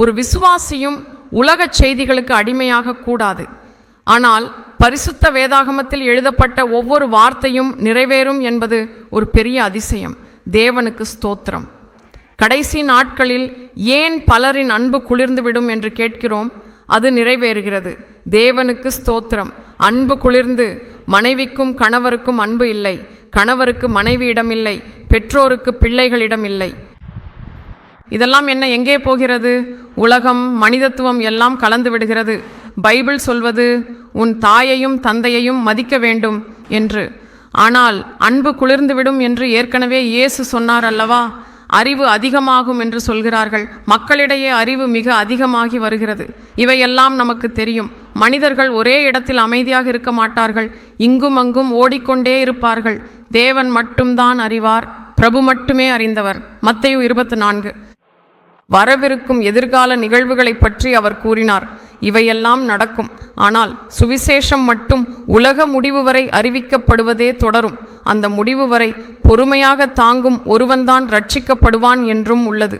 ஒரு விசுவாசியும் உலக செய்திகளுக்கு அடிமையாக கூடாது. ஆனால் பரிசுத்த வேதாகமத்தில் எழுதப்பட்ட ஒவ்வொரு வார்த்தையும் நிறைவேறும் என்பது ஒரு பெரிய அதிசயம். தேவனுக்கு ஸ்தோத்திரம். கடைசி நாட்களில் ஏன் பலரின் அன்பு குளிர்ந்துவிடும் என்று கேட்கிறோம். அது நிறைவேறுகிறது. தேவனுக்கு ஸ்தோத்திரம். அன்பு குளிர்ந்து மனைவிக்கும் கணவருக்கும் அன்பு இல்லை, கணவருக்கு மனைவியிடம் இல்லை, பெற்றோருக்கு பிள்ளைகளிடம் இல்லை. இதெல்லாம் என்ன எங்கே போகிறது? உலகம், மனிதத்துவம் எல்லாம் கலந்து விடுகிறது. பைபிள் சொல்வது உன் தாயையும் தந்தையையும் மதிக்க வேண்டும் என்று. ஆனால் அன்பு குளிர்ந்துவிடும் என்று ஏற்கனவே இயேசு சொன்னார் அல்லவா? அறிவு அதிகமாகும் என்று சொல்கிறார்கள். மக்களிடையே அறிவு மிக அதிகமாகி வருகிறது. இவையெல்லாம் நமக்கு தெரியும். மனிதர்கள் ஒரே இடத்தில் அமைதியாக இருக்க மாட்டார்கள். இங்கும் அங்கும் ஓடிக்கொண்டே இருப்பார்கள். தேவன் மட்டும்தான் அறிவார், பிரபு மட்டுமே அறிந்தவர். மத்தேயு 24. வரவிருக்கும் எதிர்கால நிகழ்வுகளை பற்றி அவர் கூறினார். இவையெல்லாம் நடக்கும். ஆனால் சுவிசேஷம் மட்டும் உலக முடிவு வரை அறிவிக்கப்படுவதே தொடரும். அந்த முடிவு வரை பொறுமையாக தாங்கும் ஒருவன்தான் ரட்சிக்கப்படுவான் என்றும் உள்ளது.